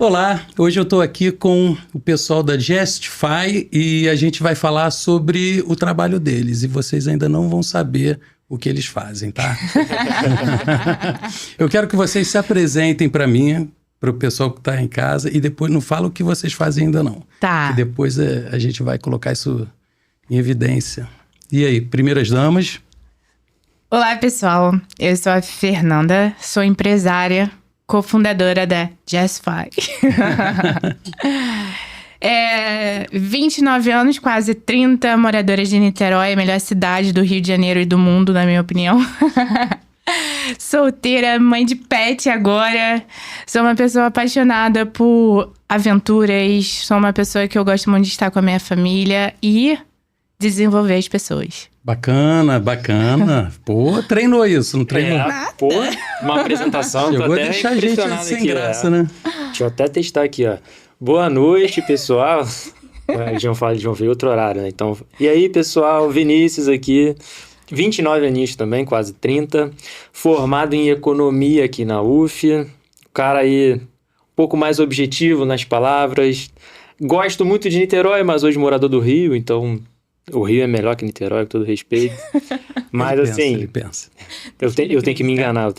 Olá, hoje eu estou aqui com o pessoal da Justify e a gente vai falar sobre o trabalho deles e vocês ainda não vão saber o que eles fazem, tá? Eu quero que vocês se apresentem para mim, para o pessoal que está em casa e depois não fala o que vocês fazem ainda não. Tá. Que depois a gente vai colocar isso em evidência. E aí, primeiras damas? Olá, pessoal. Eu sou a Fernanda, sou empresária, cofundadora da Justify. 29 anos, quase 30, moradora de Niterói, a melhor cidade do Rio de Janeiro e do mundo, na minha opinião. Solteira, mãe de pet agora. Sou uma pessoa apaixonada por aventuras. Sou uma pessoa que eu gosto muito de estar com a minha família e desenvolver as pessoas. Bacana, bacana. Pô, treinou isso, não treinou? Pô, uma apresentação. Eu vou deixar a gente sem aqui, graça, né? Deixa eu até testar aqui, ó. Boa noite, pessoal. Eles vão ver outro horário, né? Então, e aí, pessoal, Vinícius aqui. 29 aninhos também, quase 30. Formado em economia aqui na UF. Cara aí, um pouco mais objetivo nas palavras. Gosto muito de Niterói, mas hoje morador do Rio, então... O Rio é melhor que Niterói, com todo respeito. Mas Ele pensa. Eu tenho que me enganar,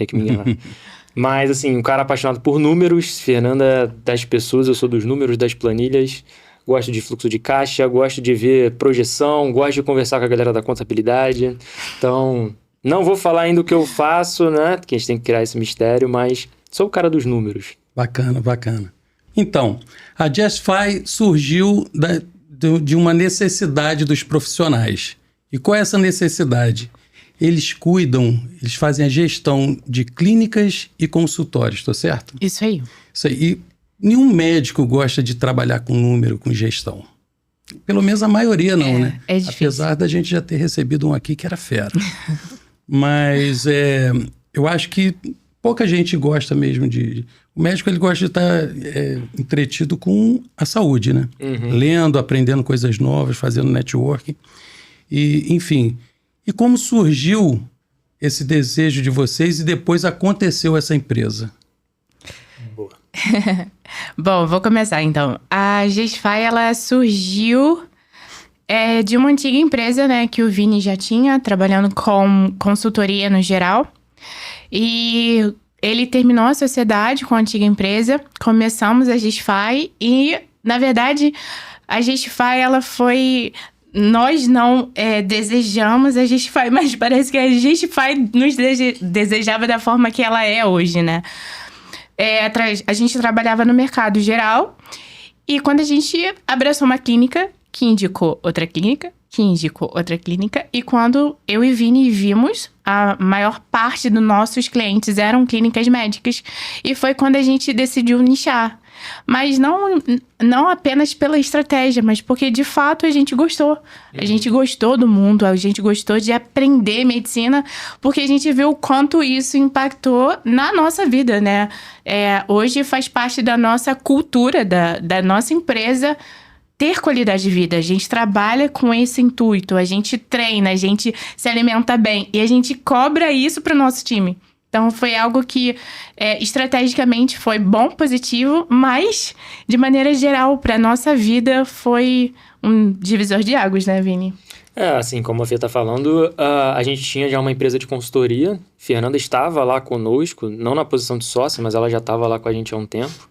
Mas assim, um cara apaixonado por números. Fernanda é das pessoas, eu sou dos números, das planilhas. Gosto de fluxo de caixa, gosto de ver projeção, gosto de conversar com a galera da contabilidade. Então, não vou falar ainda o que eu faço, né? Porque a gente tem que criar esse mistério, mas sou o cara dos números. Bacana, bacana. Então, a Justify surgiu de uma necessidade dos profissionais. E qual é essa necessidade? Eles fazem a gestão de clínicas e consultórios, estou certo? Isso aí. Isso aí. E nenhum médico gosta de trabalhar com número, com gestão. Pelo menos a maioria não, né? É difícil. Apesar da gente já ter recebido um aqui que era fera. Mas eu acho que pouca gente gosta mesmo de... O médico, ele gosta de estar entretido com a saúde, né? Uhum. Lendo, aprendendo coisas novas, fazendo networking. E, enfim. E como surgiu esse desejo de vocês e depois aconteceu essa empresa? Boa. Bom, vou começar então. A Justify, ela surgiu de uma antiga empresa, né? Que o Vini já tinha, trabalhando com consultoria no geral. E... ele terminou a sociedade com a antiga empresa, começamos a Justify e, na verdade, a Justify, ela foi... Nós não desejamos a Justify, mas parece que a Justify nos desejava da forma que ela é hoje, né? A gente trabalhava no mercado geral e quando a gente abraçou uma clínica, que indicou outra clínica, que indicou outra clínica, e quando eu e Vini vimos, a maior parte dos nossos clientes eram clínicas médicas, e foi quando a gente decidiu nichar. Mas não apenas pela estratégia, mas porque de fato a gente gostou. A gente gostou do mundo, a gente gostou de aprender medicina, porque a gente viu o quanto isso impactou na nossa vida, né? Hoje faz parte da nossa cultura, da nossa empresa, ter qualidade de vida. A gente trabalha com esse intuito, a gente treina, a gente se alimenta bem e a gente cobra isso para o nosso time. Então, foi algo que estrategicamente foi bom, positivo, mas, de maneira geral, para nossa vida, foi um divisor de águas, né, Vini? Assim, como a Fê tá falando, a gente tinha já uma empresa de consultoria. Fernanda estava lá conosco, não na posição de sócia, mas ela já estava lá com a gente há um tempo.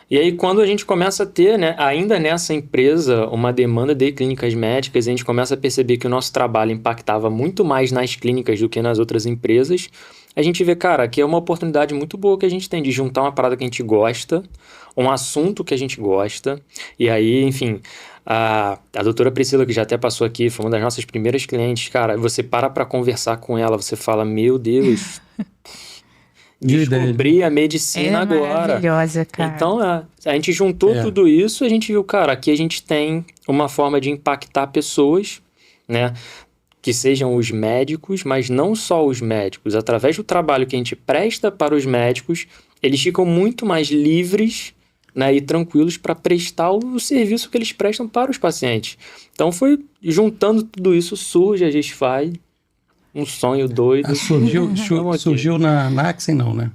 E aí, quando a gente começa a ter, né, ainda nessa empresa, uma demanda de clínicas médicas, a gente começa a perceber que o nosso trabalho impactava muito mais nas clínicas do que nas outras empresas, a gente vê, cara, aqui é uma oportunidade muito boa que a gente tem de juntar uma parada que a gente gosta, um assunto que a gente gosta, e aí, enfim, a doutora Priscila, que já até passou aqui, foi uma das nossas primeiras clientes, cara, você para conversar com ela, você fala, meu Deus... Descobri a medicina agora. Maravilhosa, cara. Então, a gente juntou tudo isso, a gente viu, cara, aqui a gente tem uma forma de impactar pessoas, né? Que sejam os médicos, mas não só os médicos. Através do trabalho que a gente presta para os médicos, eles ficam muito mais livres, né, e tranquilos para prestar o serviço que eles prestam para os pacientes. Então, foi juntando tudo isso, surge a Justify. Um sonho doido. Surgiu na Axen, não, né?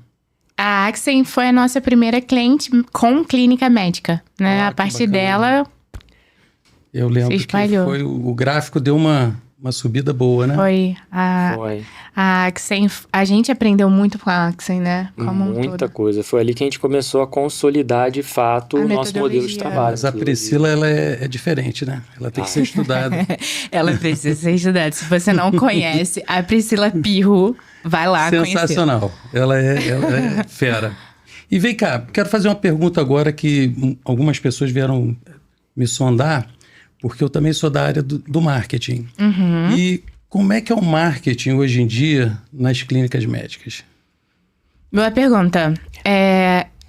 A Axen foi a nossa primeira cliente com clínica médica, né? A partir dela, Eu lembro se que espalhou. foi, o gráfico deu uma subida boa, né? foi Foi a Axen. A gente aprendeu muito com a Axen, né? Como um muita todo. coisa. Foi ali que a gente começou a consolidar de fato A o nosso modelo de metodologia. trabalho. Mas a Priscila, ela é diferente, né? Ela tem que ser estudada. Ela precisa ser estudada. Se você não conhece a Priscila Pirro, vai lá conhecer. Sensacional. Ela é fera. E vem cá, quero fazer uma pergunta agora que algumas pessoas vieram me sondar, porque eu também sou da área do marketing. E como é que é o marketing hoje em dia nas clínicas médicas? Boa pergunta.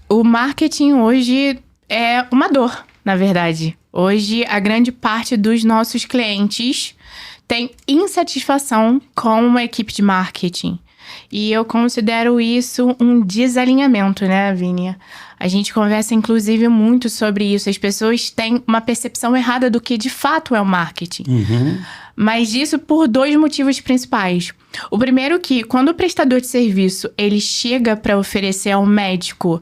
O marketing hoje é uma dor, na verdade. Hoje, a grande parte dos nossos clientes tem insatisfação com a equipe de marketing. E eu considero isso um desalinhamento, né, Vini? A gente conversa, inclusive, muito sobre isso. As pessoas têm uma percepção errada do que, de fato, é o marketing. Mas isso por 2 motivos principais. O primeiro que, quando o prestador de serviço ele chega para oferecer ao médico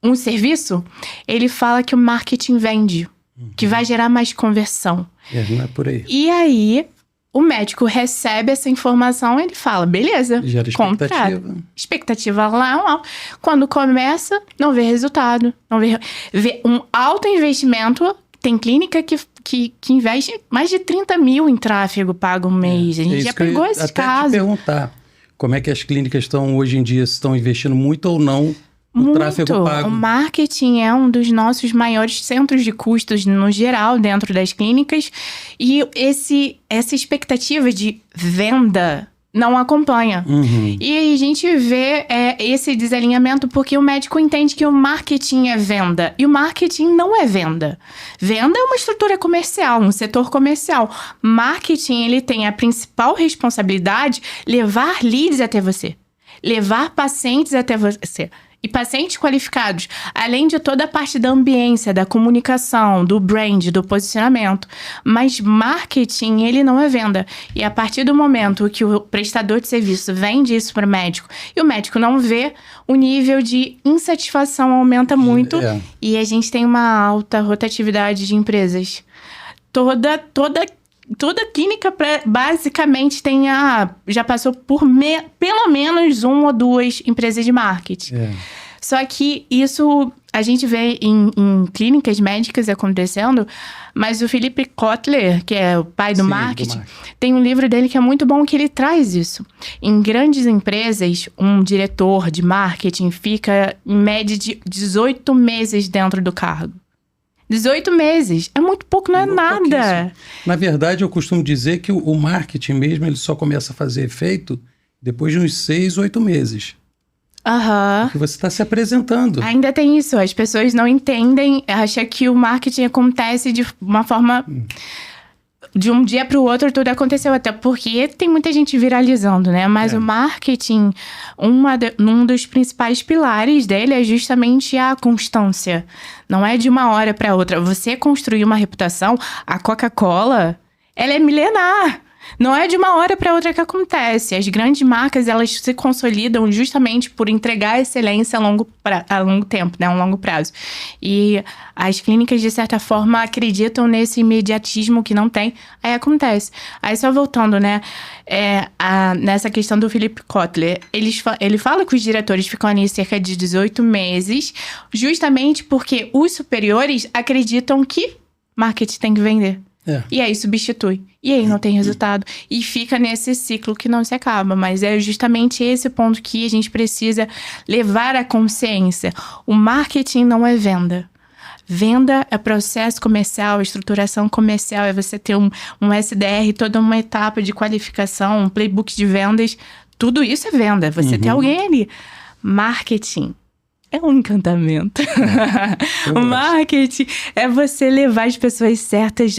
um serviço, ele fala que o marketing vende, que vai gerar mais conversão. Não é por aí. E aí, o médico recebe essa informação e ele fala, beleza, Gera expectativa. contrata. Expectativa lá. Quando começa, não vê resultado. Não vê um alto investimento. Tem clínica que investe mais de 30 mil em tráfego pago um mês. A gente já pegou esses até casos. te perguntar como é que as clínicas estão hoje em dia, se estão investindo muito ou não no tráfego pago. O marketing é um dos nossos maiores centros de custos no geral dentro das clínicas e essa expectativa de venda não acompanha. E a gente vê esse desalinhamento porque o médico entende que o marketing é venda e o marketing não é venda. Venda é uma estrutura comercial, um setor comercial. Marketing, ele tem a principal responsabilidade levar leads até você, levar pacientes até você. E pacientes qualificados, além de toda a parte da ambiência, da comunicação, do brand, do posicionamento. Mas marketing, ele não é venda. E a partir do momento que o prestador de serviço vende isso para o médico e o médico não vê, o nível de insatisfação aumenta muito e a gente tem uma alta rotatividade de empresas. Toda clínica basicamente já passou por pelo menos 1 ou 2 empresas de marketing. Só que isso a gente vê em clínicas médicas acontecendo, mas o Philip Kotler, que é o pai do marketing, tem um livro dele que é muito bom que ele traz isso. Em grandes empresas, um diretor de marketing fica em média de 18 meses dentro do cargo. 18 meses. É muito pouco, não é nada. Na verdade, eu costumo dizer que o marketing mesmo, ele só começa a fazer efeito depois de uns 6, 8 meses. Porque você está se apresentando. Ainda tem isso. As pessoas não entendem, acham que o marketing acontece de uma forma... De um dia para o outro tudo aconteceu, até porque tem muita gente viralizando, né? Mas o marketing, um dos principais pilares dele é justamente a constância. Não é de uma hora para outra. Você construir uma reputação, a Coca-Cola, ela é milenar. Não é de uma hora para outra que acontece. As grandes marcas, elas se consolidam justamente por entregar excelência a longo tempo, né? A um longo prazo. E as clínicas, de certa forma, acreditam nesse imediatismo que não tem. Aí acontece. Aí só voltando, né? Nessa questão do Philip Kotler, ele fala que os diretores ficam ali cerca de 18 meses, justamente porque os superiores acreditam que marketing tem que vender. E aí substitui. E aí não tem resultado. E fica nesse ciclo que não se acaba. Mas é justamente esse ponto que a gente precisa levar à consciência. O marketing não é venda. Venda é processo comercial, estruturação comercial. É você ter um SDR, toda uma etapa de qualificação, um playbook de vendas. Tudo isso é venda. Você ter alguém ali. Marketing é um encantamento. O marketing é você levar as pessoas certas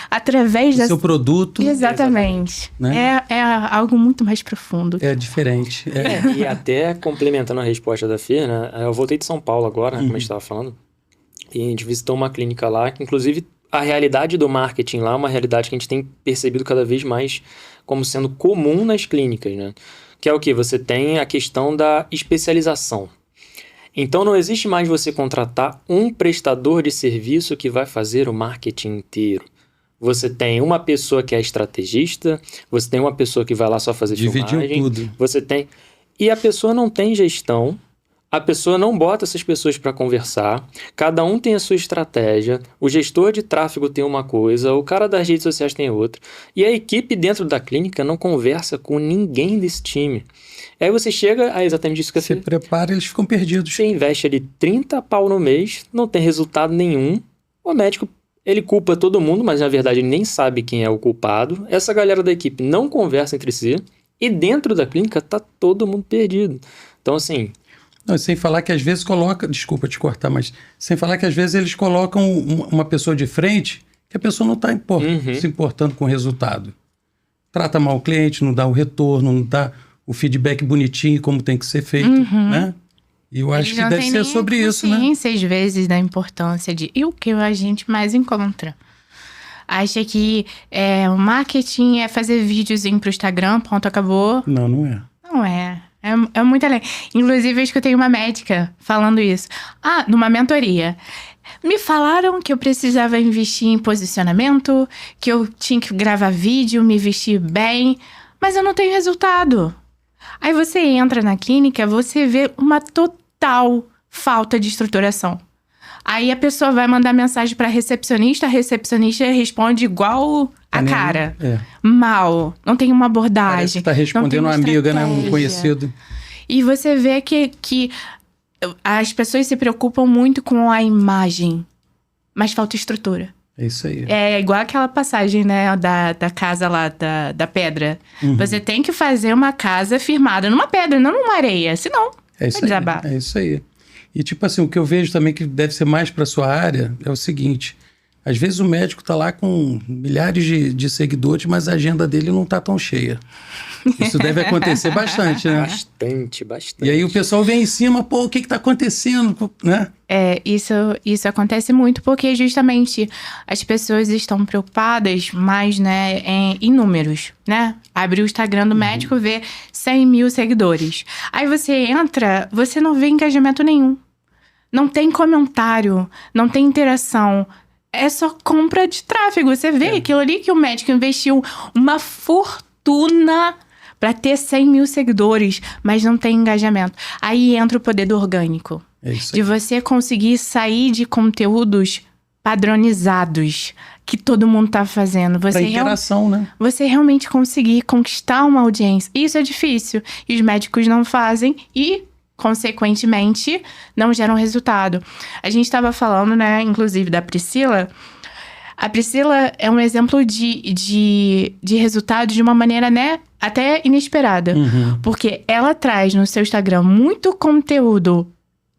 através do seu produto. Exatamente. Né? É algo muito mais profundo. É diferente. E até complementando a resposta da Fê, né? Eu voltei de São Paulo agora, como a gente estava falando, e a gente visitou uma clínica lá, que inclusive a realidade do marketing lá é uma realidade que a gente tem percebido cada vez mais como sendo comum nas clínicas, né? que é o quê? Você tem a questão da especialização. Então, não existe mais você contratar um prestador de serviço que vai fazer o marketing inteiro. Você tem uma pessoa que é estrategista, você tem uma pessoa que vai lá só fazer Dividiu filmagem. tudo. Você tem... E a pessoa não tem gestão, a pessoa não bota essas pessoas para conversar, cada um tem a sua estratégia, o gestor de tráfego tem uma coisa, o cara das redes sociais tem outra, e a equipe dentro da clínica não conversa com ninguém desse time. Aí você chega a exatamente isso que Se prepara, eles ficam perdidos. você investe ali 30 pau no mês, não tem resultado nenhum, o médico, ele culpa todo mundo, mas na verdade ele nem sabe quem é o culpado, essa galera da equipe não conversa entre si, e dentro da clínica tá todo mundo perdido. Então assim... Não, sem falar que às vezes coloca... Desculpa te cortar, mas... Sem falar que às vezes eles colocam uma pessoa de frente que a pessoa não está se importando com o resultado. Trata mal o cliente, não dá o retorno, não dá o feedback bonitinho como tem que ser feito, né? E eu acho que deve ser sobre isso, né? Às vezes da importância de... E o que a gente mais encontra? Acha que o marketing é fazer videozinho pro Instagram, ponto, acabou. Não, não é. Não é. É muito além. Inclusive, eu escutei uma médica falando isso. Numa mentoria. Me falaram que eu precisava investir em posicionamento, que eu tinha que gravar vídeo, me vestir bem, mas eu não tenho resultado. Aí você entra na clínica, você vê uma total falta de estruturação. Aí a pessoa vai mandar mensagem pra recepcionista, a recepcionista responde igual a cara. Mal. Não tem uma abordagem. Parece que tá respondendo uma amiga, né? Um conhecido. E você vê que as pessoas se preocupam muito com a imagem, mas falta estrutura. É isso aí. É igual aquela passagem, né, da casa lá, da pedra. Você tem que fazer uma casa firmada numa pedra, não numa areia, senão vai desabar. É isso aí. E tipo assim, o que eu vejo também que deve ser mais para sua área é o seguinte: às vezes o médico tá lá com milhares de seguidores, mas a agenda dele não tá tão cheia. Isso deve acontecer bastante, né? Bastante. E aí o pessoal vem em cima, pô, o que tá acontecendo, né? Isso acontece muito porque justamente as pessoas estão preocupadas mais, né, em números, né? Abre o Instagram do médico, vê 100 mil seguidores. Aí você entra, você não vê engajamento nenhum. Não tem comentário, não tem interação. É só compra de tráfego. Você vê aquilo ali que o médico investiu uma fortuna para ter 100 mil seguidores, mas não tem engajamento. Aí entra o poder do orgânico. É isso aí. De você conseguir sair de conteúdos padronizados que todo mundo tá fazendo. Pra interação, né? Você realmente conseguir conquistar uma audiência. Isso é difícil. E os médicos não fazem e, consequentemente, não geram resultado. A gente estava falando, né, inclusive, da Priscila. A Priscila é um exemplo de resultado de uma maneira, né, até inesperada. Porque ela traz no seu Instagram muito conteúdo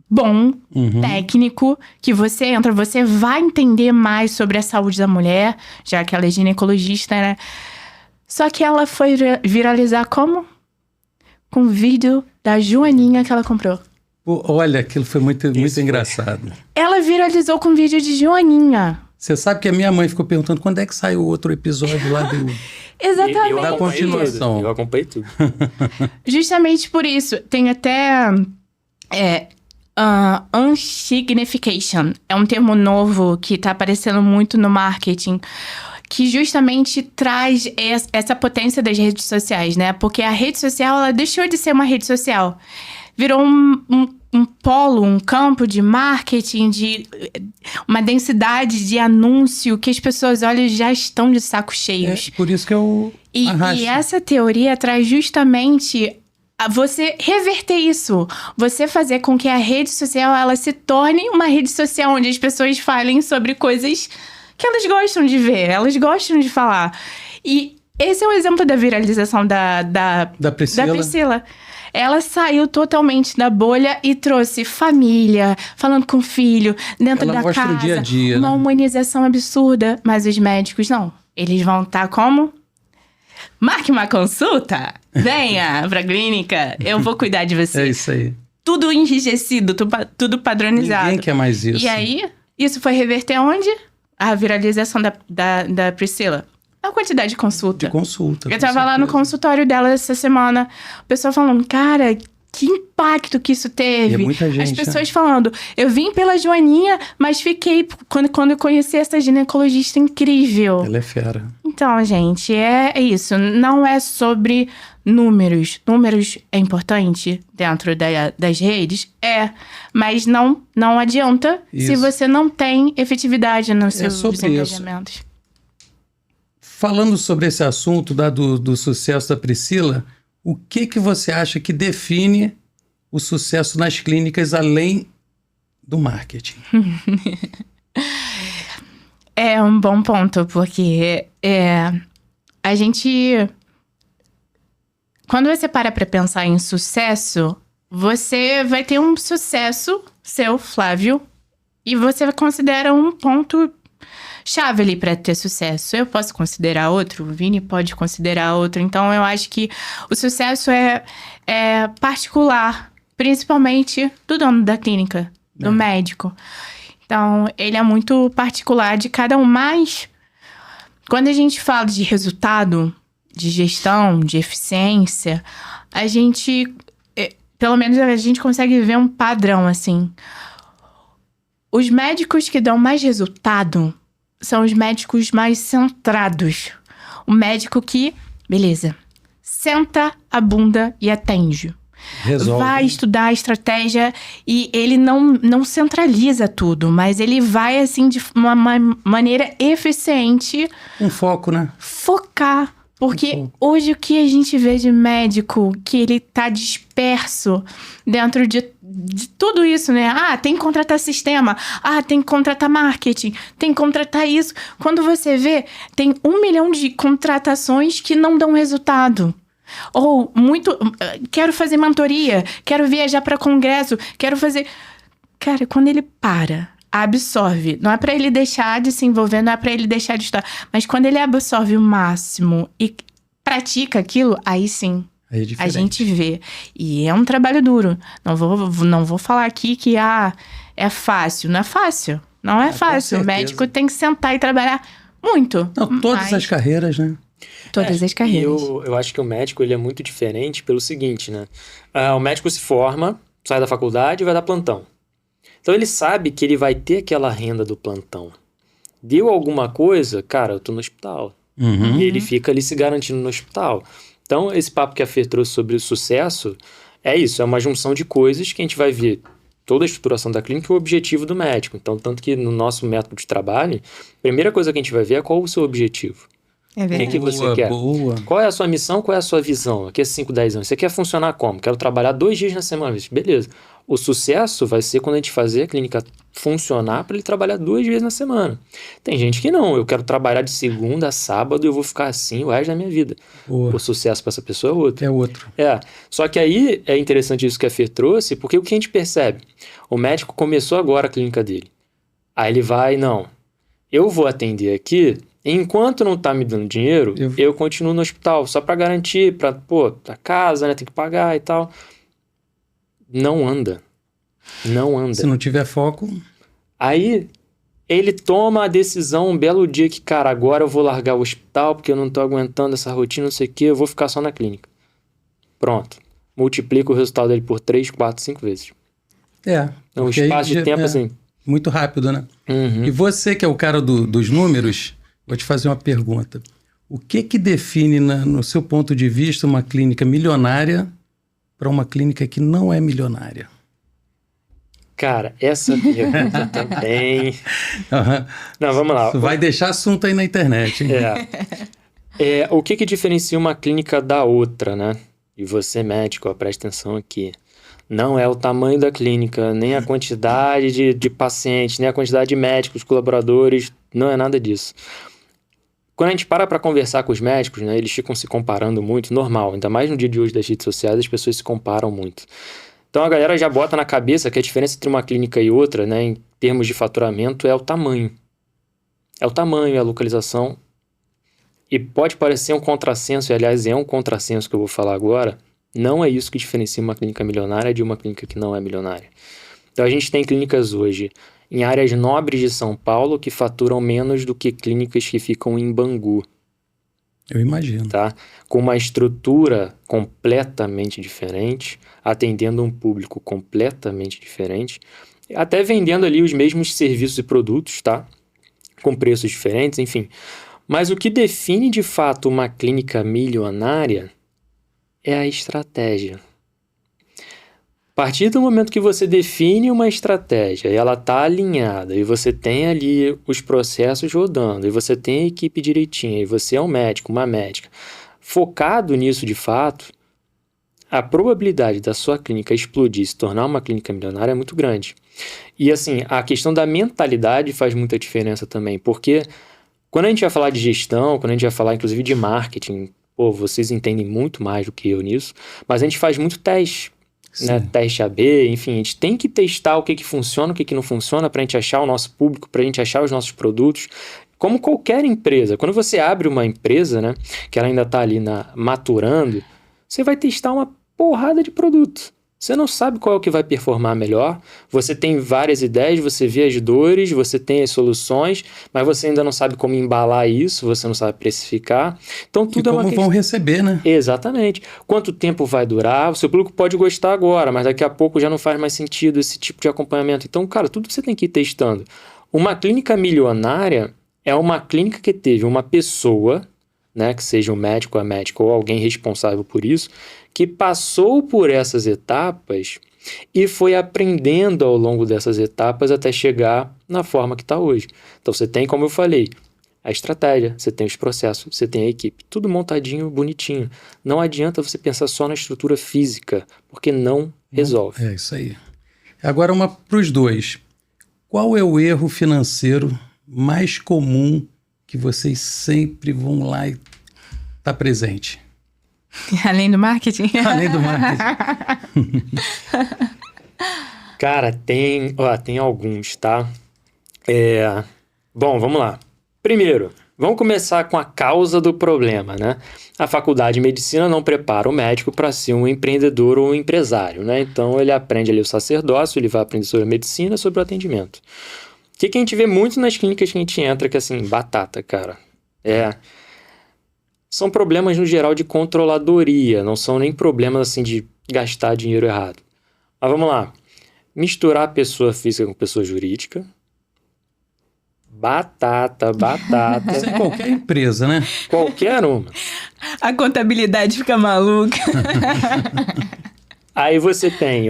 bom, técnico, que você entra, você vai entender mais sobre a saúde da mulher, já que ela é ginecologista, né? Só que ela foi viralizar como? Com o vídeo da Joaninha que ela comprou. Pô, olha, aquilo foi muito engraçado. Ela viralizou com o vídeo de Joaninha. Você sabe que a minha mãe ficou perguntando quando é que saiu o outro episódio lá do... Exatamente. Da continuação. Eu acompanhei tudo. Justamente por isso. Tem até... unsignification. É um termo novo que tá aparecendo muito no marketing, que justamente traz essa potência das redes sociais, né? Porque a rede social, ela deixou de ser uma rede social. Virou um polo, um campo de marketing, de uma densidade de anúncio que as pessoas, olha, já estão de saco cheios. Por isso que eu arrasto. E essa teoria traz justamente a você reverter isso. Você fazer com que a rede social, ela se torne uma rede social onde as pessoas falem sobre coisas que elas gostam de ver, elas gostam de falar. E esse é o exemplo da viralização da Priscila. Ela saiu totalmente da bolha e trouxe família, falando com o filho, dentro da casa. O dia a dia, uma né? humanização absurda. Mas os médicos não. Eles vão estar como? Marque uma consulta. Venha pra clínica. Eu vou cuidar de você. É isso aí. Tudo enrijecido, tudo padronizado. Ninguém quer mais isso. E aí, isso foi reverter onde? A viralização da Priscila. a quantidade de consulta. De consulta. Eu tava lá no consultório dela essa semana, o pessoal falando, cara, que impacto que isso teve. E é muita gente, as pessoas falando, eu vim pela Joaninha, mas fiquei quando eu conheci essa ginecologista incrível. Ela é fera. Então, gente, é isso. Não é sobre números. Números é importante dentro das redes? É. Mas não adianta Isso. se você não tem efetividade nos seus sobre engajamentos. Falando sobre esse assunto do sucesso da Priscila, o que você acha que define o sucesso nas clínicas além do marketing? É um bom ponto, porque a gente... Quando você para pensar em sucesso, você vai ter um sucesso seu, Flávio, e você considera um ponto chave ali para ter sucesso. Eu posso considerar outro, o Vini pode considerar outro. Então, eu acho que o sucesso é particular, principalmente do dono da clínica, do médico. Então, ele é muito particular de cada um. Mas, quando a gente fala de resultado, de gestão, de eficiência, a gente, pelo menos a gente consegue ver um padrão, assim. Os médicos que dão mais resultado são os médicos mais centrados. O médico que, beleza, senta a bunda e atende. Resolve. Vai estudar a estratégia e ele não centraliza tudo, mas ele vai, assim, de uma maneira eficiente... Um foco, né? Focar. Porque hoje o que a gente vê de médico, que ele tá disperso dentro de tudo isso, né? Ah, tem que contratar sistema. Ah, tem que contratar marketing. Tem que contratar isso. Quando você vê, tem 1 milhão de contratações que não dão resultado. Ou quero fazer mentoria, quero viajar para congresso, quero fazer... Cara, quando ele absorve, não é pra ele deixar de se envolver, não é pra ele deixar de estudar, mas quando ele absorve o máximo e pratica aquilo, aí sim, Aí é diferente. a gente vê. E é um trabalho duro. Não vou falar aqui que é fácil. Não é fácil. Não é fácil. O médico tem que sentar e trabalhar muito. Não, todas as carreiras, né? Todas as carreiras. Eu acho que o médico ele é muito diferente pelo seguinte, né? O médico se forma, sai da faculdade e vai dar plantão. Então ele sabe que ele vai ter aquela renda do plantão. Deu alguma coisa, cara, eu tô no hospital. Uhum. E ele fica ali se garantindo no hospital. Então esse papo que a Fer trouxe sobre o sucesso é isso, é uma junção de coisas que a gente vai ver toda a estruturação da clínica e o objetivo do médico. Então, tanto que no nosso método de trabalho, a primeira coisa que a gente vai ver é qual o seu objetivo. É verdade. O que você quer? Boa. Qual é a sua missão, qual é a sua visão? Aqui é 5, 10 anos. Você quer funcionar como? Quero trabalhar 2 dias na semana. Beleza. O sucesso vai ser quando a gente fazer a clínica funcionar para ele trabalhar 2 vezes na semana. Tem gente que não. Eu quero trabalhar de segunda a sábado e eu vou ficar assim o resto da minha vida. Boa. O sucesso para essa pessoa é outro. É outro. Só que aí é interessante isso que a Fer trouxe, porque o que a gente percebe? O médico começou agora a clínica dele. Aí ele vai, não, eu vou atender aqui, enquanto não tá me dando dinheiro, eu continuo no hospital, só para garantir, pra casa, né, tem que pagar e tal. Não anda. Não anda. Se não tiver foco... Aí ele toma a decisão um belo dia que, cara, agora eu vou largar o hospital porque eu não tô aguentando essa rotina, não sei o que, eu vou ficar só na clínica. Pronto. Multiplica o resultado dele por 3, 4, 5 vezes. É um espaço de tempo assim. Muito rápido, né? Uhum. E você que é o cara dos números, vou te fazer uma pergunta. O que define, no seu ponto de vista, uma clínica milionária para uma clínica que não é milionária? Cara, essa pergunta também... Uhum. Não, vamos lá. Isso vai deixar assunto aí na internet, hein? O que diferencia uma clínica da outra, né? E você, médico, preste atenção aqui. Não é o tamanho da clínica, nem a quantidade de pacientes, nem a quantidade de médicos, colaboradores, não é nada disso. Quando a gente para conversar com os médicos, né, eles ficam se comparando muito, normal, ainda mais no dia de hoje das redes sociais, as pessoas se comparam muito. Então a galera já bota na cabeça que a diferença entre uma clínica e outra, né, em termos de faturamento, é o tamanho. É o tamanho, é a localização. E pode parecer um contrassenso, e aliás é um contrassenso que eu vou falar agora, não é isso que diferencia uma clínica milionária de uma clínica que não é milionária. Então a gente tem clínicas hoje em áreas nobres de São Paulo que faturam menos do que clínicas que ficam em Bangu. Eu imagino. Tá? Com uma estrutura completamente diferente, atendendo um público completamente diferente, até vendendo ali os mesmos serviços e produtos, tá? Com preços diferentes, enfim. Mas o que define de fato uma clínica milionária é a estratégia. A partir do momento que você define uma estratégia e ela está alinhada, e você tem ali os processos rodando, e você tem a equipe direitinha, e você é um médico, uma médica, focado nisso de fato, a probabilidade da sua clínica explodir e se tornar uma clínica milionária é muito grande. E assim, a questão da mentalidade faz muita diferença também, porque quando a gente vai falar de gestão, quando a gente vai falar inclusive de marketing, pô, vocês entendem muito mais do que eu nisso, mas a gente faz muito teste. Né, teste AB, enfim, a gente tem que testar o que funciona, o que não funciona para a gente achar o nosso público, para a gente achar os nossos produtos. Como qualquer empresa, quando você abre uma empresa, né, que ela ainda está ali maturando, você vai testar uma porrada de produto. Você não sabe qual é o que vai performar melhor, você tem várias ideias, você vê as dores, você tem as soluções, mas você ainda não sabe como embalar isso, você não sabe precificar. Então tudo e como vão receber, né? Exatamente. Quanto tempo vai durar? O seu público pode gostar agora, mas daqui a pouco já não faz mais sentido esse tipo de acompanhamento. Então, cara, tudo você tem que ir testando. Uma clínica milionária é uma clínica que teve uma pessoa, né, que seja um médico, a médica ou alguém responsável por isso, que passou por essas etapas e foi aprendendo ao longo dessas etapas até chegar na forma que está hoje. Então você tem, como eu falei, a estratégia, você tem os processos, você tem a equipe, tudo montadinho, bonitinho. Não adianta você pensar só na estrutura física, porque não resolve. É isso aí. Agora uma para os dois. Qual é o erro financeiro mais comum que vocês sempre vão lá e tá presente? Além do marketing? Além do marketing. Cara, tem alguns, tá? Bom, vamos lá. Primeiro, vamos começar com a causa do problema, né? A faculdade de medicina não prepara o médico para ser um empreendedor ou um empresário, né? Então, ele aprende ali o sacerdócio, ele vai aprender sobre a medicina, sobre o atendimento. O que a gente vê muito nas clínicas que a gente entra, que assim, batata, cara, são problemas no geral de controladoria, não são nem problemas assim de gastar dinheiro errado. Mas vamos lá, misturar pessoa física com pessoa jurídica, batata. Isso é qualquer empresa, né? Qualquer uma. A contabilidade fica maluca. Aí você tem,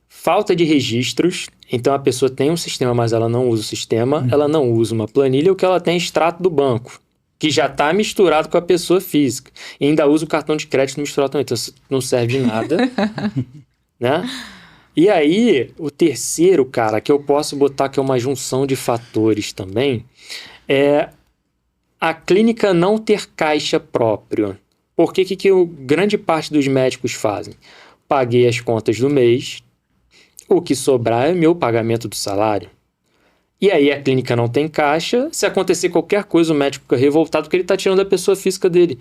falta de registros. Então a pessoa tem um sistema, mas ela não usa o sistema, ela não usa uma planilha, o que ela tem é extrato do banco, que já está misturado com a pessoa física. E ainda usa o cartão de crédito misturado também, então não serve de nada. Né? E aí, o terceiro, cara, que eu posso botar que é uma junção de fatores também, é a clínica não ter caixa próprio. Porque que grande parte dos médicos fazem? Paguei as contas do mês, o que sobrar é meu pagamento do salário. E aí a clínica não tem caixa, se acontecer qualquer coisa o médico fica revoltado porque ele está tirando a pessoa física dele.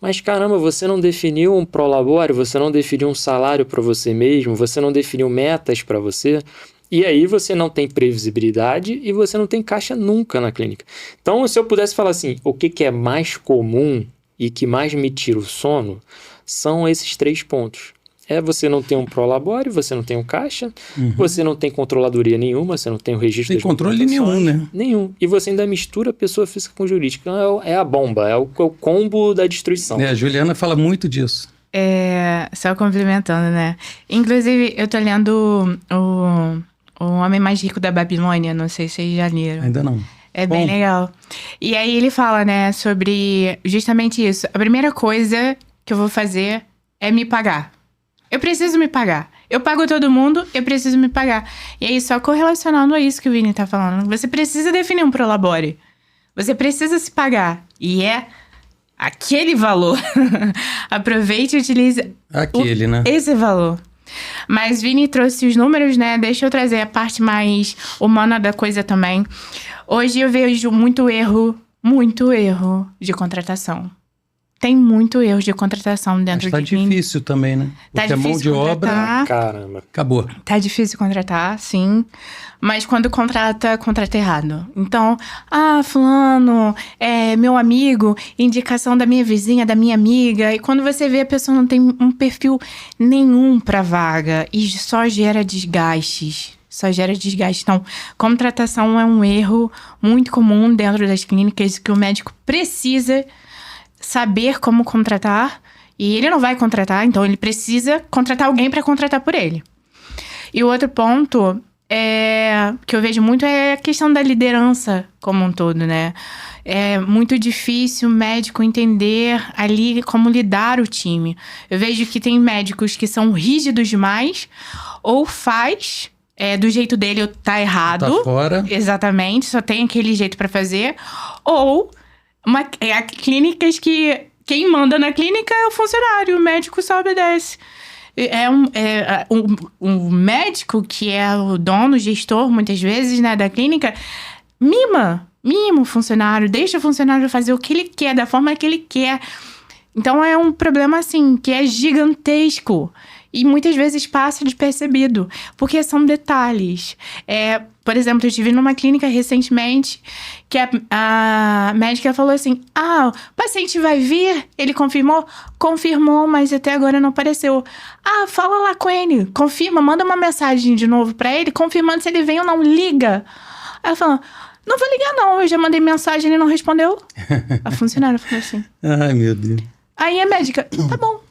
Mas caramba, você não definiu um prolabore, você não definiu um salário para você mesmo, você não definiu metas para você, e aí você não tem previsibilidade e você não tem caixa nunca na clínica. Então, se eu pudesse falar assim, o que é mais comum e que mais me tira o sono, são esses 3 pontos. Você não tem um prolabore, você não tem um caixa, você não tem controladoria nenhuma, você não tem o registro de controle nenhum, né? Nenhum. E você ainda mistura pessoa física com jurídica. Então é a bomba, é o combo da destruição. A Juliana fala muito disso. Só complementando, né? Inclusive, eu tô lendo o Homem Mais Rico da Babilônia, não sei se vocês já leram. Ainda não. É bem legal. E aí ele fala, né, sobre justamente isso. A primeira coisa que eu vou fazer é me pagar. Eu preciso me pagar. Eu pago todo mundo, eu preciso me pagar. E aí, só correlacionando a isso que o Vini tá falando. Você precisa definir um prolabore. Você precisa se pagar. E é aquele valor. Aproveite e utilize esse valor. Mas Vini trouxe os números, né? Deixa eu trazer a parte mais humana da coisa também. Hoje eu vejo muito erro de contratação. tem muito erro de contratação Mas dentro tá de clínica. difícil também, né? Tá Porque a mão difícil de obra contratar. Caramba. acabou. Tá difícil contratar, sim. Mas quando contrata errado. Então, fulano, meu amigo, indicação da minha vizinha, da minha amiga. E quando você vê, a pessoa não tem um perfil nenhum pra vaga. E só gera desgastes. Então, contratação é um erro muito comum dentro das clínicas que o médico precisa saber como contratar. E ele não vai contratar, então ele precisa contratar alguém para contratar por ele. E o outro ponto que eu vejo muito é a questão da liderança como um todo, né? É muito difícil o médico entender ali como lidar o time. Eu vejo que tem médicos que são rígidos demais, ou faz do jeito dele, tá errado. Tá fora. Exatamente, só tem aquele jeito para fazer. Ou clínicas que quem manda na clínica é o funcionário, o médico só obedece. O médico, que é o dono, o gestor, muitas vezes, né, da clínica, mima o funcionário, deixa o funcionário fazer o que ele quer, da forma que ele quer. Então, é um problema, assim, que é gigantesco. E muitas vezes passa despercebido, porque são detalhes. Por exemplo, eu estive numa clínica recentemente que a médica falou assim: o paciente vai vir? Ele confirmou? Confirmou, mas até agora não apareceu. Fala lá com ele, confirma, manda uma mensagem de novo pra ele, confirmando se ele vem ou não, liga. Ela falou: não vou ligar não, eu já mandei mensagem e ele não respondeu. A funcionária falou assim. Ai, meu Deus. Aí a médica: tá bom.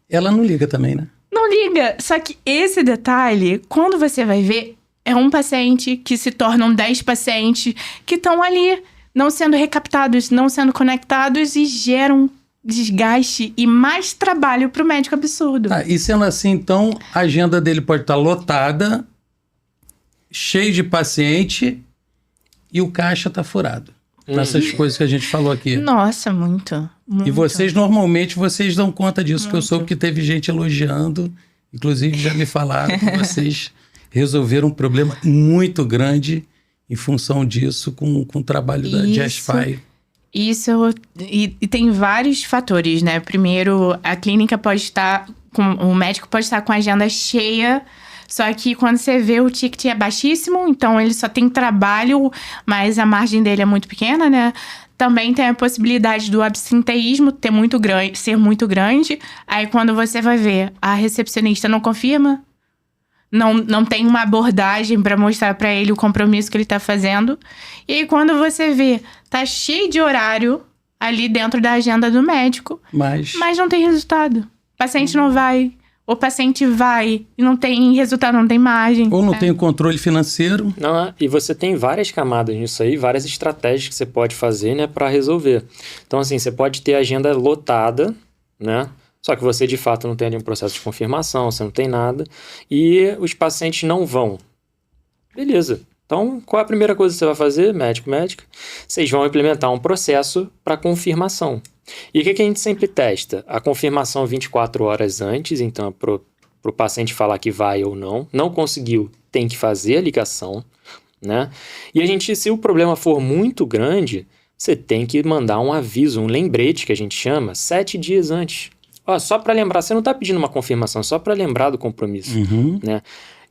Ela não liga também, né? Não liga. Só que esse detalhe, quando você vai ver, é um paciente que se tornam 10 pacientes que estão ali, não sendo recaptados, não sendo conectados e geram desgaste e mais trabalho pro médico absurdo. E sendo assim, então, a agenda dele pode estar lotada, cheio de paciente e o caixa tá furado. Nessas coisas que a gente falou aqui. Nossa, muito. E vocês, normalmente, vocês dão conta disso, que eu soube que teve gente elogiando, inclusive já me falaram que vocês resolveram um problema muito grande em função disso com o trabalho da JustFi. Isso, e tem vários fatores, né? Primeiro, a clínica pode estar, o médico pode estar com a agenda cheia, só que quando você vê o ticket é baixíssimo, então ele só tem trabalho, mas a margem dele é muito pequena, né? Também tem a possibilidade do absenteísmo ser muito grande. Aí quando você vai ver, a recepcionista não confirma, não tem uma abordagem para mostrar para ele o compromisso que ele tá fazendo. E aí quando você vê, tá cheio de horário ali dentro da agenda do médico, mas não tem resultado. O paciente não vai. O paciente vai e não tem resultado, não tem margem. Ou não tem o controle financeiro. Não, e você tem várias camadas nisso aí, várias estratégias que você pode fazer, né, para resolver. Então, assim, você pode ter a agenda lotada, né? Só que você, de fato, não tem ali um processo de confirmação, você não tem nada. E os pacientes não vão. Beleza. Então, qual é a primeira coisa que você vai fazer, médico, médica? Vocês vão implementar um processo para confirmação. E o que a gente sempre testa? A confirmação 24 horas antes, então, para o paciente falar que vai ou não. Não conseguiu, tem que fazer a ligação, né? E a gente, se o problema for muito grande, você tem que mandar um aviso, um lembrete, que a gente chama, 7 dias antes. Só para lembrar, você não está pedindo uma confirmação, só para lembrar do compromisso, né?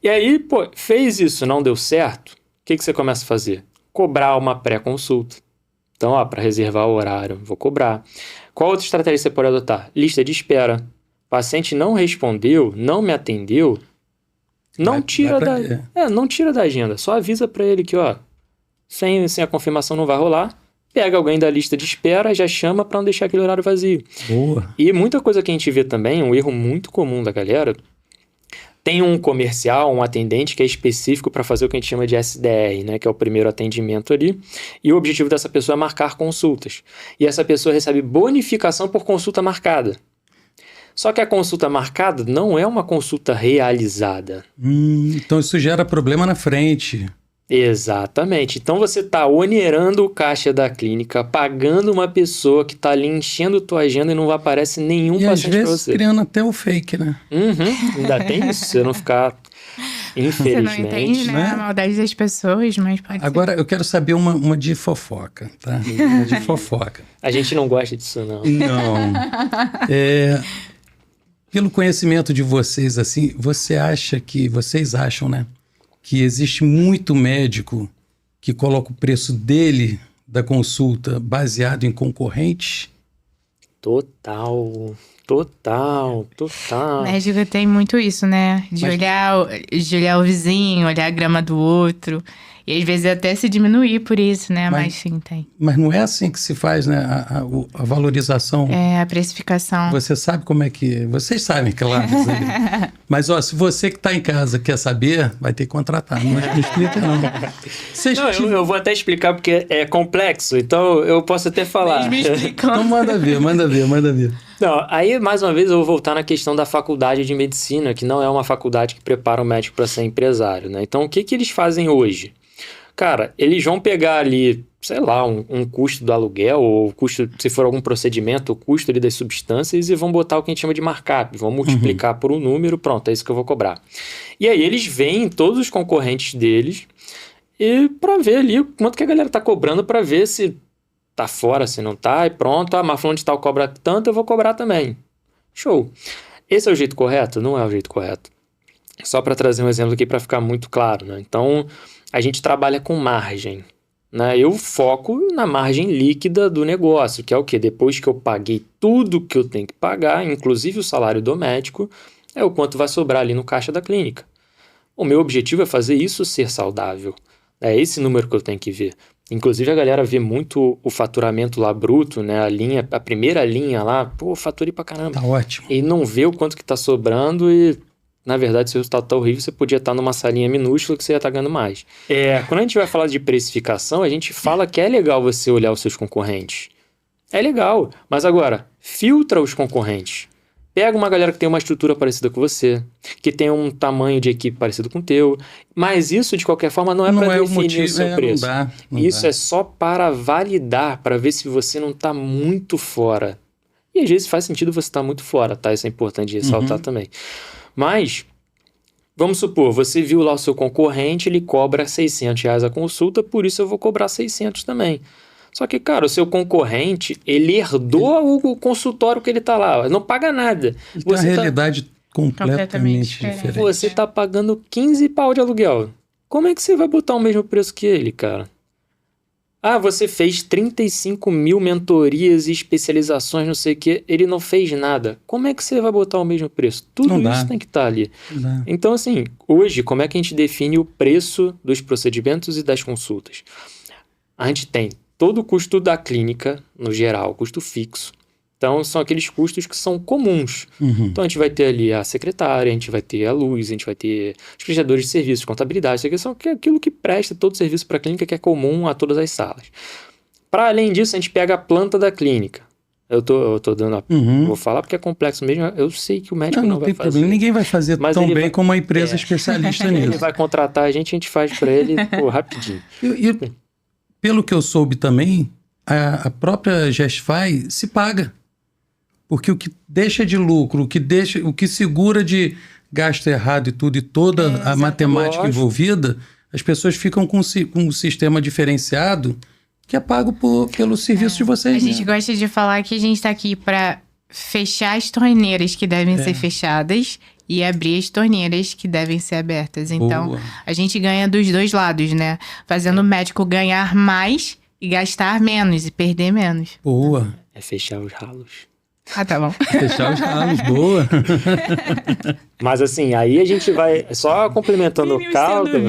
E aí, fez isso, não deu certo, o que você começa a fazer? Cobrar uma pré-consulta. Então, para reservar o horário, vou cobrar. Qual outra estratégia você pode adotar? Lista de espera. O paciente não respondeu, não me atendeu, não tira da agenda. Só avisa para ele que, sem a confirmação não vai rolar. Pega alguém da lista de espera e já chama para não deixar aquele horário vazio. Boa. E muita coisa que a gente vê também, um erro muito comum da galera, tem um comercial, um atendente que é específico para fazer o que a gente chama de SDR, né? Que é o primeiro atendimento ali. E o objetivo dessa pessoa é marcar consultas. E essa pessoa recebe bonificação por consulta marcada. Só que a consulta marcada não é uma consulta realizada. Então isso gera problema na frente. Exatamente. Então você está onerando o caixa da clínica, pagando uma pessoa que está ali enchendo tua agenda e não aparece nenhum paciente para você. E às vezes criando até o fake, né? Ainda tem isso, você não ficar Você não entende, Infelizmente. né? A maldade das pessoas, mas pode ser. Agora, eu quero saber uma de fofoca, tá? Uma de fofoca. A gente não gosta disso, não. Não. Pelo conhecimento de vocês, assim, vocês acham, né, que existe muito médico que coloca o preço dele, da consulta, baseado em concorrentes? Total. O médico tem muito isso, né? De olhar o vizinho, olhar a grama do outro. E às vezes até se diminuir por isso, né? Mas sim, tem. Mas não é assim que se faz, né? A valorização. É, a precificação. Você sabe como é que... Vocês sabem, claro. Mas, ó, se você que está em casa quer saber, vai ter que contratar. Não explica, não. Não, eu vou até explicar porque é complexo, então eu posso até falar. Me explicam. Então manda ver. Não, aí mais uma vez eu vou voltar na questão da faculdade de medicina, que não é uma faculdade que prepara o médico para ser empresário, né? Então o que eles fazem hoje? Cara, eles vão pegar ali, sei lá, um custo do aluguel, ou custo, se for algum procedimento, o custo ali das substâncias, e vão botar o que a gente chama de markup, vão multiplicar por um número, pronto, é isso que eu vou cobrar. E aí eles veem todos os concorrentes deles, e para ver ali quanto que a galera tá cobrando, para ver se tá fora, se não tá, e pronto, mas fulano de tal cobra tanto, eu vou cobrar também. Show. Esse é o jeito correto? Não é o jeito correto. Só para trazer um exemplo aqui para ficar muito claro, né? Então, a gente trabalha com margem, né? Eu foco na margem líquida do negócio, que é o quê? Depois que eu paguei tudo que eu tenho que pagar, inclusive o salário do médico, é o quanto vai sobrar ali no caixa da clínica. O meu objetivo é fazer isso ser saudável. É esse número que eu tenho que ver. Inclusive a galera vê muito o faturamento lá bruto, né? A primeira linha lá, pô, faturei pra caramba. Tá ótimo. E não vê o quanto que tá sobrando e, na verdade, se o resultado tá horrível, você podia estar numa salinha minúscula que você ia estar ganhando mais. Quando a gente vai falar de precificação, a gente fala que é legal você olhar os seus concorrentes. É legal, mas agora, filtra os concorrentes. Pega uma galera que tem uma estrutura parecida com você, que tem um tamanho de equipe parecido com o teu, mas isso, de qualquer forma, não é para definir o seu preço. Isso é só para validar, para ver se você não está muito fora. E às vezes faz sentido você estar muito fora, tá? Isso é importante ressaltar também. Mas, vamos supor, você viu lá o seu concorrente, ele cobra R$600 a consulta, por isso eu vou cobrar 600 também. Só que, cara, o seu concorrente, ele herdou o consultório que ele tá lá, não paga nada. Tem uma realidade completamente diferente. Você tá pagando 15 pau de aluguel. Como é que você vai botar o mesmo preço que ele, cara? Ah, você fez 35 mil mentorias e especializações, não sei o quê, ele não fez nada. Como é que você vai botar o mesmo preço? Tudo isso tem que estar ali. Então, assim, hoje, como é que a gente define o preço dos procedimentos e das consultas? A gente tem todo o custo da clínica, no geral, custo fixo. Então, são aqueles custos que são comuns. Então, a gente vai ter ali a secretária, a gente vai ter a luz, a gente vai ter os prestadores de serviços, contabilidade, isso aqui são aquilo que presta todo o serviço para a clínica, que é comum a todas as salas. Para além disso, a gente pega a planta da clínica. Eu tô dando vou falar porque é complexo mesmo. Eu sei que o médico não vai fazer. Problema. Ninguém vai fazer tão bem como uma empresa especialista nisso. Ele vai contratar a gente faz para ele rapidinho. E pelo que eu soube também, a própria Gesfai se paga. Porque o que deixa de lucro, o que segura de gasto errado e tudo, e toda a matemática envolvida, as pessoas ficam com um sistema diferenciado que é pago pelo serviço de vocês. A gente gosta de falar que a gente está aqui para fechar as torneiras que devem ser fechadas e abrir as torneiras que devem ser abertas. Então, a gente ganha dos dois lados, né? Fazendo o médico ganhar mais e gastar menos e perder menos. Boa. É fechar os ralos. Ah, tá bom. Fechar os ralos, boa. Mas assim, aí a gente vai só complementando o cálculo.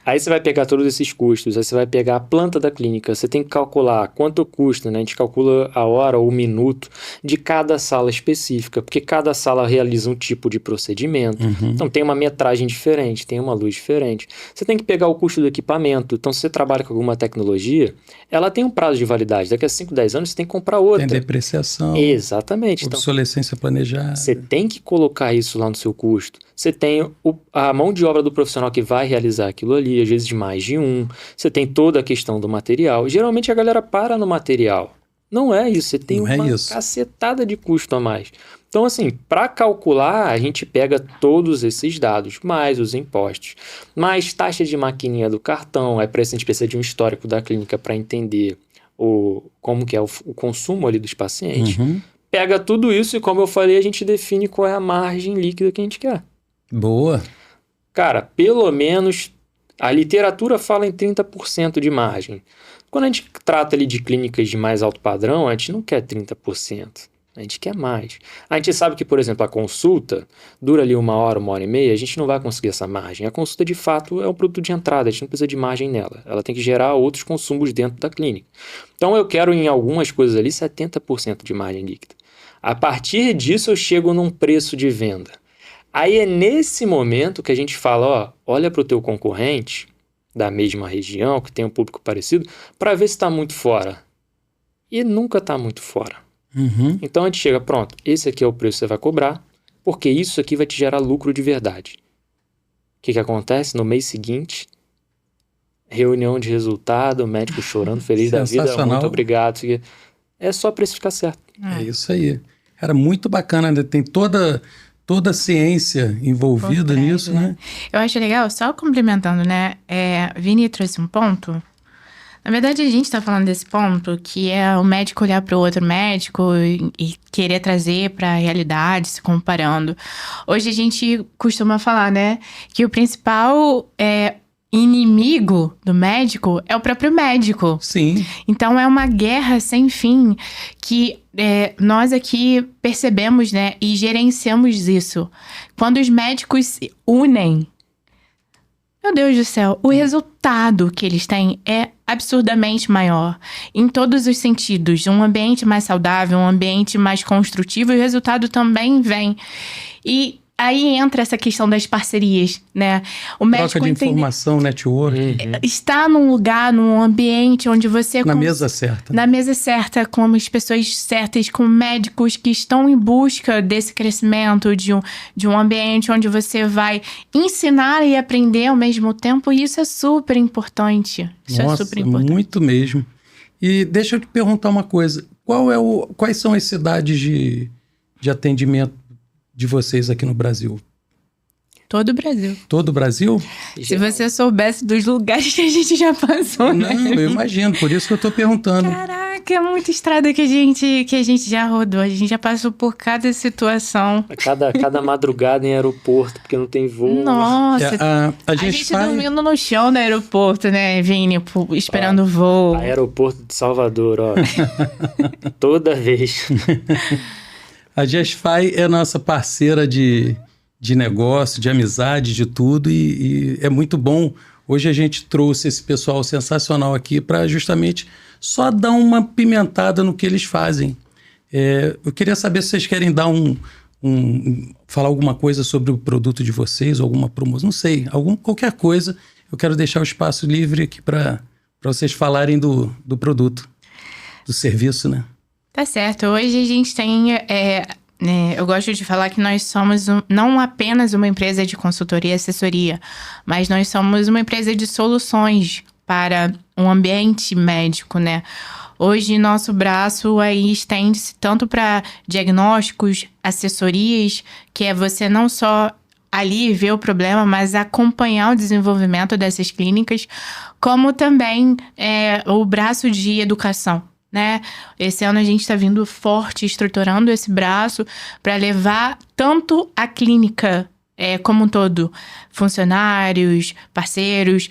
Aí você vai pegar todos esses custos, aí você vai pegar a planta da clínica, você tem que calcular quanto custa, né? A gente calcula a hora ou o minuto de cada sala específica, porque cada sala realiza um tipo de procedimento. Então tem uma metragem diferente, tem uma luz diferente. Você tem que pegar o custo do equipamento. Então, se você trabalha com alguma tecnologia, ela tem um prazo de validade. Daqui a 5, 10 anos você tem que comprar outra. Tem depreciação. Exatamente. Obsolescência planejada. Você tem que colocar isso lá no seu custo. Você tem a mão de obra do profissional que vai realizar aquilo ali, às vezes de mais de um. Você tem toda a questão do material. Geralmente a galera para no material. Não é isso. Você tem uma cacetada de custo a mais. Então, assim, para calcular, a gente pega todos esses dados, mais os impostos, mais taxa de maquininha do cartão, aí para isso a gente precisa de um histórico da clínica para entender como que é o consumo ali dos pacientes. Pega tudo isso e, como eu falei, a gente define qual é a margem líquida que a gente quer. Boa. Cara, pelo menos a literatura fala em 30% de margem. Quando a gente trata ali de clínicas de mais alto padrão, a gente não quer 30%. A gente quer mais. A gente sabe que, por exemplo, a consulta dura ali 1 hora, 1 hora e meia, a gente não vai conseguir essa margem. A consulta, de fato, é um produto de entrada, a gente não precisa de margem nela. Ela tem que gerar outros consumos dentro da clínica. Então, eu quero, em algumas coisas ali, 70% de margem líquida. A partir disso, eu chego num preço de venda. Aí é nesse momento que a gente fala, ó, olha para o teu concorrente da mesma região, que tem um público parecido, para ver se está muito fora. E nunca está muito fora. Então a gente chega, pronto, esse aqui é o preço que você vai cobrar, porque isso aqui vai te gerar lucro de verdade. O que acontece? No mês seguinte, reunião de resultado, o médico chorando, feliz da vida, muito obrigado. É só precificar certo. É isso aí. Era muito bacana, né? Tem toda a ciência envolvida nisso, né? Eu acho legal, só complementando, né? Vini trouxe um ponto. Na verdade, a gente tá falando desse ponto, que é o médico olhar para o outro médico e querer trazer para a realidade, se comparando. Hoje a gente costuma falar, né, que o principal inimigo do médico é o próprio médico. Sim. Então é uma guerra sem fim que nós aqui percebemos, né, e gerenciamos isso. Quando os médicos se unem, meu Deus do céu, o resultado que eles têm é absurdamente maior. Em todos os sentidos. Um ambiente mais saudável, um ambiente mais construtivo, e o resultado também vem. E aí entra essa questão das parcerias, né? O médico troca de informação, network. Está num lugar, num ambiente onde você... Na mesa certa. Na mesa certa, com as pessoas certas, com médicos que estão em busca desse crescimento, de um ambiente onde você vai ensinar e aprender ao mesmo tempo. E isso é super importante. Nossa, é super importante. Muito mesmo. E deixa eu te perguntar uma coisa. Quais são as cidades de atendimento de vocês aqui no Brasil? Todo o Brasil. Todo o Brasil? Se você soubesse dos lugares que a gente já passou, né? Não, eu imagino, por isso que eu tô perguntando. Caraca, é muita estrada que a gente já rodou. A gente já passou por cada situação. Cada madrugada em aeroporto, porque não tem voo. Nossa, a gente dormindo no chão do aeroporto, né, Vini? Esperando o voo. Aeroporto de Salvador, ó. Toda vez. A GESFAI é nossa parceira de negócio, de amizade, de tudo, e é muito bom. Hoje a gente trouxe esse pessoal sensacional aqui para justamente só dar uma pimentada no que eles fazem. Eu queria saber se vocês querem dar falar alguma coisa sobre o produto de vocês, alguma promoção, não sei, qualquer coisa. Eu quero deixar o espaço livre aqui para vocês falarem do produto, do serviço, né? Tá certo. Hoje a gente tem... eu gosto de falar que nós somos não apenas uma empresa de consultoria e assessoria, mas nós somos uma empresa de soluções para um ambiente médico, né? Hoje, nosso braço aí estende-se tanto para diagnósticos, assessorias, que é você não só ali ver o problema, mas acompanhar o desenvolvimento dessas clínicas, como também o braço de educação, né? Esse ano a gente está vindo forte, estruturando esse braço para levar tanto a clínica como um todo, funcionários, parceiros,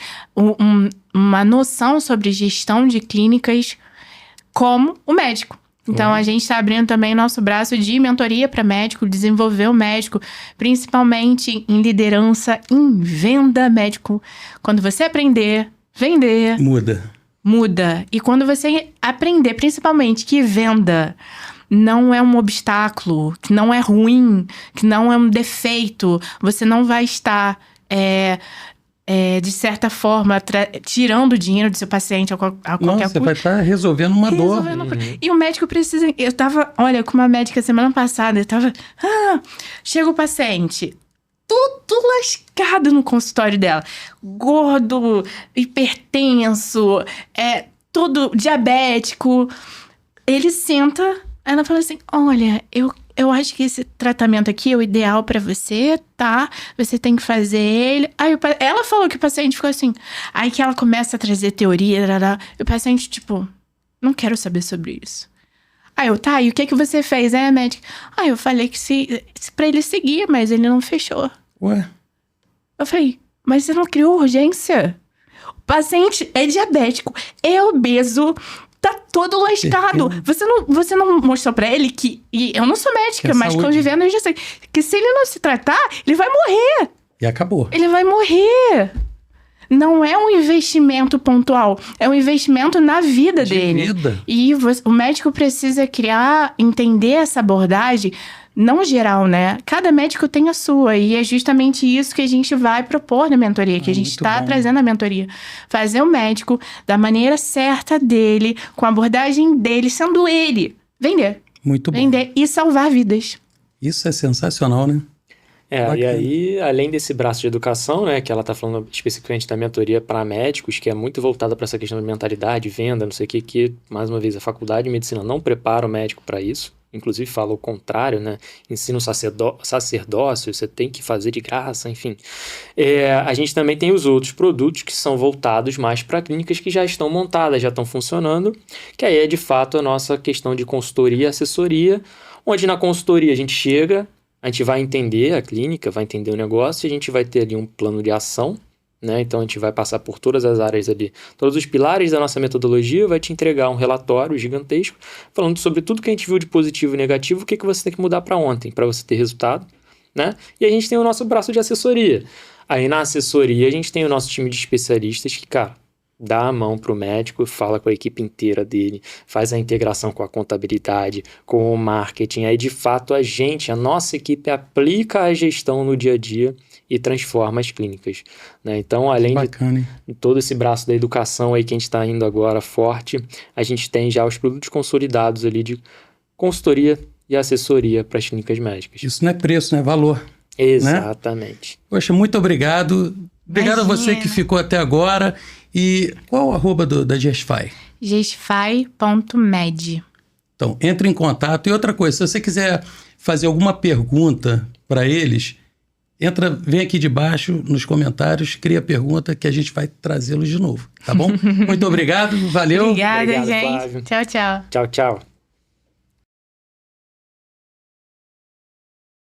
uma noção sobre gestão de clínicas, como o médico. Então, a gente está abrindo também nosso braço de mentoria para médico, desenvolver o médico, principalmente em liderança, em venda médico. Quando você aprender, vender... Muda. E quando você aprender, principalmente, que venda não é um obstáculo, que não é ruim, que não é um defeito, você não vai estar, de certa forma, tirando dinheiro do seu paciente a qualquer custo. Você vai estar resolvendo uma dor. E o médico precisa... Eu tava, com uma médica semana passada, eu tava... chega o paciente... Tudo lascado no consultório dela. Gordo, hipertenso, tudo diabético. Ele senta, ela fala assim, olha, eu acho que esse tratamento aqui é o ideal pra você, tá? Você tem que fazer ele. Aí ela falou que o paciente ficou assim. Aí que ela começa a trazer teoria, e o paciente, tipo, não quero saber sobre isso. Aí eu, tá, e o que você fez, médica? Aí eu falei que pra ele seguir, mas ele não fechou. Ué? Eu falei, mas você não criou urgência? O paciente é diabético, é obeso, tá todo lascado. Você não mostrou pra ele que... E eu não sou médica, mas saúde. convivendo eu já sei. Que se ele não se tratar, ele vai morrer. E acabou. Ele vai morrer. Não é um investimento pontual. É um investimento na vida dele. Vida. E o médico precisa entender essa abordagem, não geral, né? Cada médico tem a sua. E é justamente isso que a gente vai propor na mentoria, que a gente muito está bom. trazendo na mentoria. Fazer o médico da maneira certa dele, com a abordagem dele, sendo ele. Vender. Muito bom. Vender e salvar vidas. Isso é sensacional, né? E Bacana. aí, além desse braço de educação, né, que ela está falando especificamente da mentoria para médicos, que é muito voltada para essa questão de mentalidade, venda, não sei o que, mais uma vez, a faculdade de medicina não prepara o médico para isso. Inclusive fala o contrário, né? Ensina o sacerdócio, você tem que fazer de graça, enfim. A gente também tem os outros produtos que são voltados mais para clínicas que já estão montadas, já estão funcionando, que aí é de fato a nossa questão de consultoria e assessoria, onde na consultoria a gente chega, a gente vai entender a clínica, vai entender o negócio, e a gente vai ter ali um plano de ação, né? Então a gente vai passar por todas as áreas ali, todos os pilares da nossa metodologia, vai te entregar um relatório gigantesco falando sobre tudo que a gente viu de positivo e negativo, o que você tem que mudar para ontem, para você ter resultado, né? E a gente tem o nosso braço de assessoria. Aí na assessoria a gente tem o nosso time de especialistas que, cara, dá a mão pro médico, fala com a equipe inteira dele, faz a integração com a contabilidade, com o marketing. Aí, de fato, a nossa equipe aplica a gestão no dia a dia e transforma as clínicas, né? Então, além Bacana, hein? de todo esse braço da educação aí que a gente está indo agora forte, a gente tem já os produtos consolidados ali de consultoria e assessoria para as clínicas médicas. Isso não é preço, né? Valor. Exatamente. Poxa, muito obrigado. Obrigado a você que ficou até agora. E qual o arroba da Gesfy? gesfy.med. Então, entre em contato. E outra coisa, se você quiser fazer alguma pergunta para eles, vem aqui debaixo nos comentários, cria a pergunta que a gente vai trazê-los de novo, tá bom? Muito obrigado, valeu. Obrigada, Obrigado, gente. Flávio. Tchau, tchau. Tchau, tchau.